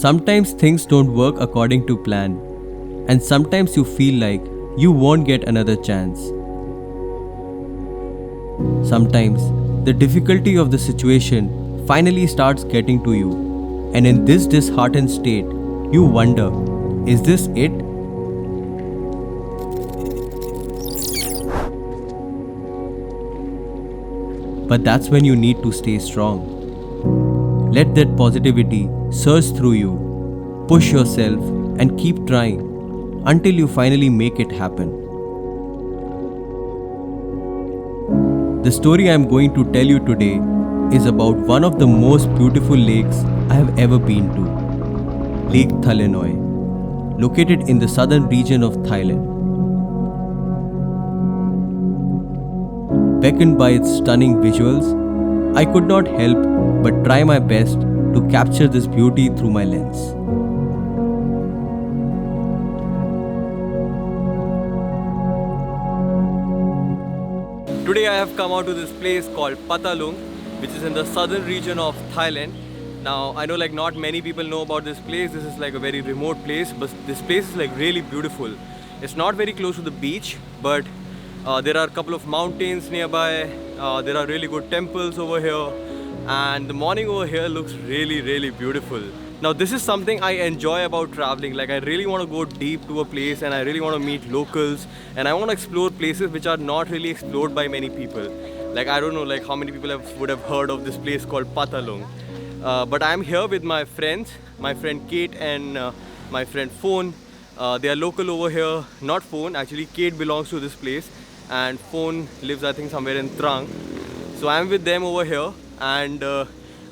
Sometimes things don't work according to plan, and sometimes you feel like you won't get another chance. Sometimes the difficulty of the situation finally starts getting to you, and in this disheartened state, you wonder, is this it? But that's when you need to stay strong. Let that positivity surge through you. Push yourself and keep trying until you finally make it happen. The story I am going to tell you today is about one of the most beautiful lakes I have ever been to, Lake Thalenoi, located in the southern region of Thailand. Beckoned by its stunning visuals, I could not help but try my best to capture this beauty through my lens. Today I have come out to this place called Phattalung, which is in the southern region of Thailand. Now I know not many people know about this place. This is a very remote place, but this place is really beautiful. It's not very close to the beach, but there are a couple of mountains nearby. There are really good temples over here, and the morning over here looks really beautiful. Now this is something I enjoy about traveling. I really want to go deep to a place, and I really want to meet locals, and I want to explore places which are not really explored by many people. I don't know how many people would have heard of this place called Phattalung. But I'm here with my friends, my friend Kate and my friend Phone. They are local over here. Not Phone, actually Kate belongs to this place, and Phone lives I think somewhere in Trang. So I'm with them over here, and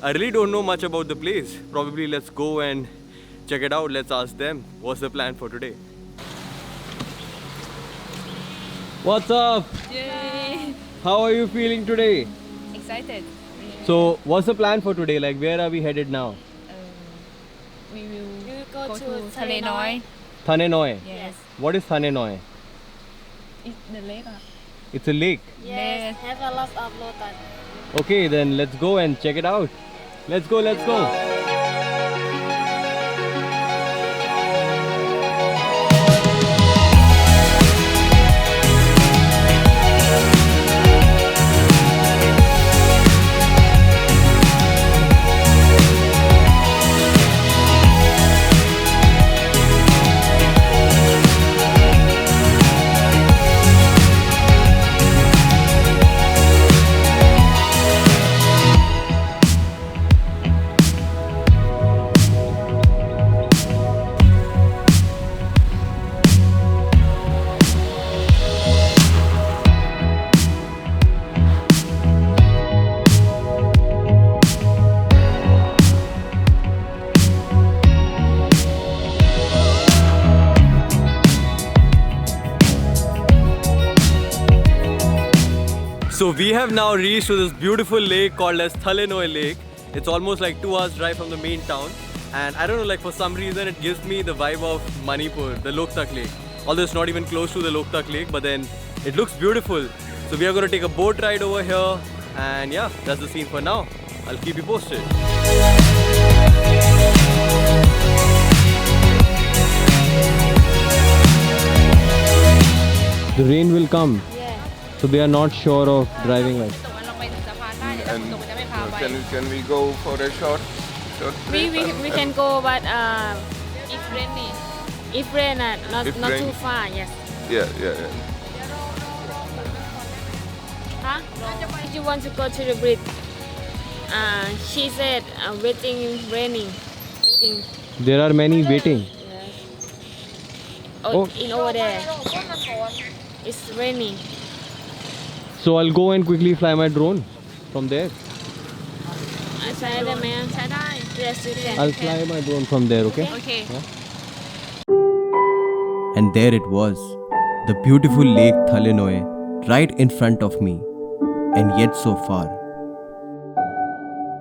I really don't know much about the place. Probably let's go and check it out. Let's ask them what's the plan for today. What's up? Yay! How are you feeling today? Excited. So what's the plan for today? Where are we headed now? We will go to Thalenoi. Thalenoi. Yes. What is Thalenoi? It's the lake. It's a lake. Yes. Have a lot of lotus. Okay, then let's go and check it out. Let's go. So we have now reached to this beautiful lake called as Thalenoi Lake. It's almost 2 hours drive from the main town, and I don't know, for some reason it gives me the vibe of Manipur, the Loktak Lake. Although it's not even close to the Loktak Lake, but then it looks beautiful. So we are going to take a boat ride over here, and yeah, that's the scene for now. I'll keep you posted. The rain will come. So they are not sure of driving And can we go for a short We trip? can go, but if rainy. If rain, not rain. too far. Yes. Yeah. Huh? If you want to go to the bridge, she said waiting raining. Waiting. There are many waiting. Yes. Oh. In over there. It's raining. So I'll go and quickly fly my drone from there. Spider-Man. Yes, you can. I'll fly my drone from there, okay? Okay. And there it was, the beautiful Lake Thalenoi, right in front of me, and yet so far.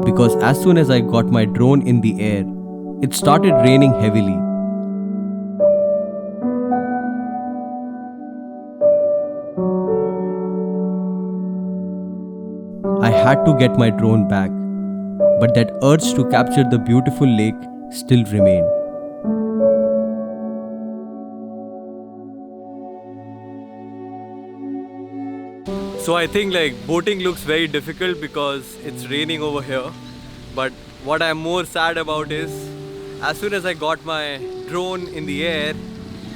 Because as soon as I got my drone in the air, it started raining heavily. I had to get my drone back, but that urge to capture the beautiful lake still remain. So I think like boating looks very difficult because it's raining over here. But what I'm more sad about is as soon as I got my drone in the air,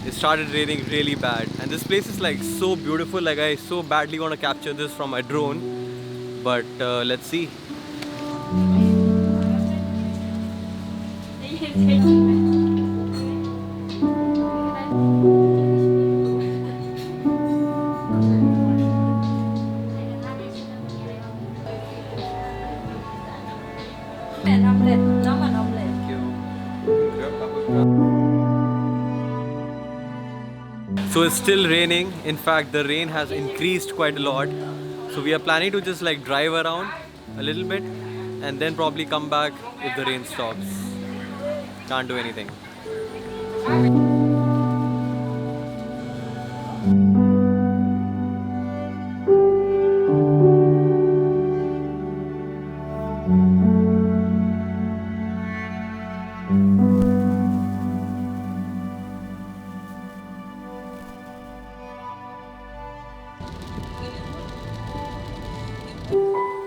it started raining really bad. And this place is like so beautiful. Like I so badly want to capture this from my drone. But let's see. So it's still raining. In fact, the rain has increased quite a lot. So we are planning to just like drive around a little bit and then probably come back if the rain stops. Can't do anything.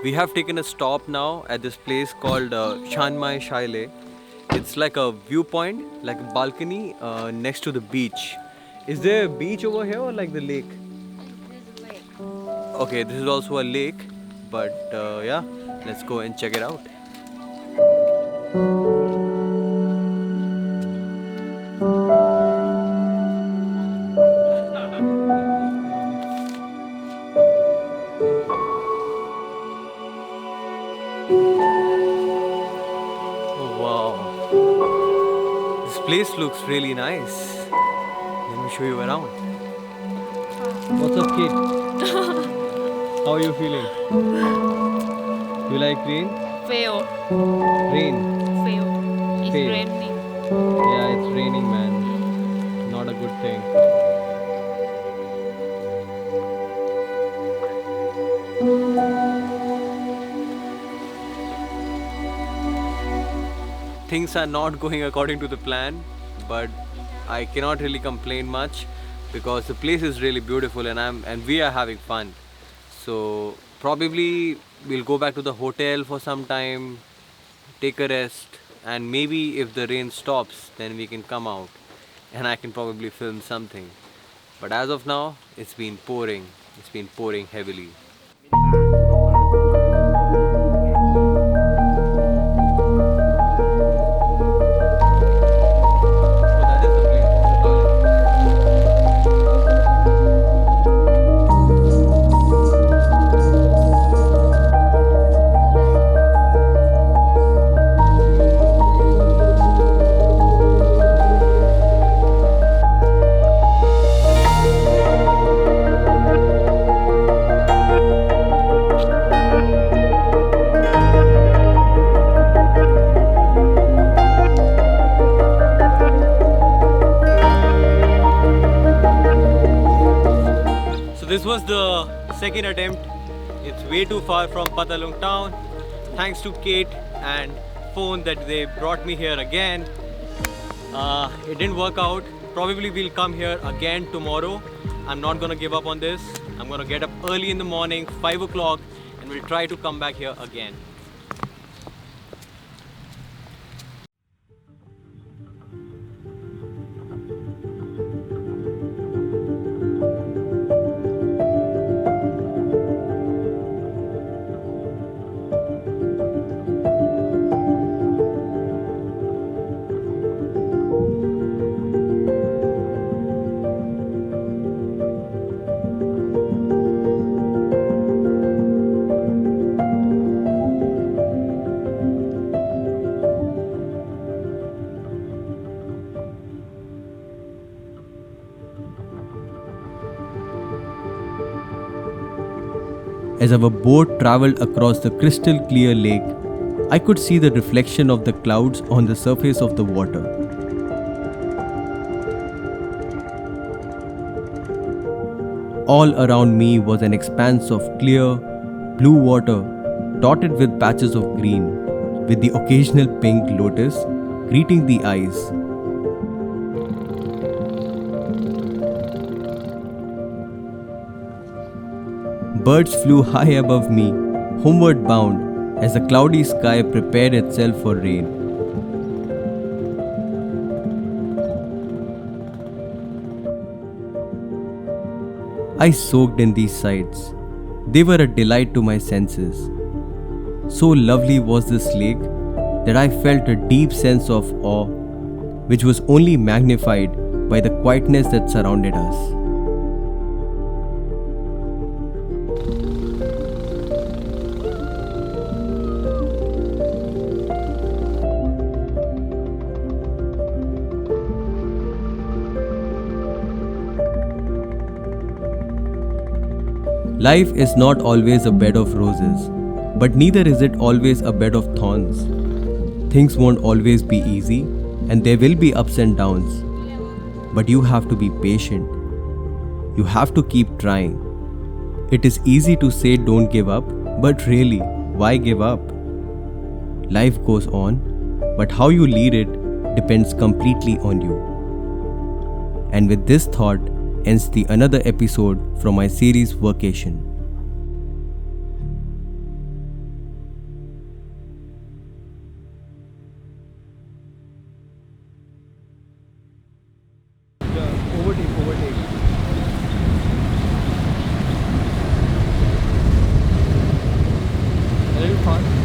We have taken a stop now at this place called Chiang Shaile. It's like a viewpoint, like a balcony next to the beach. Is there a beach over here or like the lake? Okay, this is also a lake, but yeah, let's go and check it out. Oh wow, this place looks really nice. Let me show you around. What's up, kid? How are you feeling? You like rain? Fail. Rain. Fail. It's Fail. raining. Yeah, it's raining, man. Not a good thing. Things are not going according to the plan, but I cannot really complain much because the place is really beautiful and we are having fun. So probably we'll go back to the hotel for some time, take a rest, and maybe if the rain stops, then we can come out and I can probably film something. But as of now, it's been pouring. It's been pouring heavily. This was the second attempt. It's way too far from Phattalung town. Thanks to Kate and phone that they brought me here again. It didn't work out. Probably we'll come here again tomorrow. I'm not gonna give up on this. I'm gonna get up early in the morning, 5 o'clock, and we'll try to come back here again. As our boat traveled across the crystal clear lake, I could see the reflection of the clouds on the surface of the water. All around me was an expanse of clear, blue water dotted with patches of green, with the occasional pink lotus greeting the eyes. Birds flew high above me, homeward bound, as the cloudy sky prepared itself for rain. I soaked in these sights. They were a delight to my senses. So lovely was this lake that I felt a deep sense of awe, which was only magnified by the quietness that surrounded us. Life is not always a bed of roses, but neither is it always a bed of thorns. Things won't always be easy, and there will be ups and downs. But you have to be patient. You have to keep trying. It is easy to say don't give up, but really, why give up? Life goes on, but how you lead it depends completely on you. And with this thought, ends the another episode from my series Workation. Overtake. A little fast.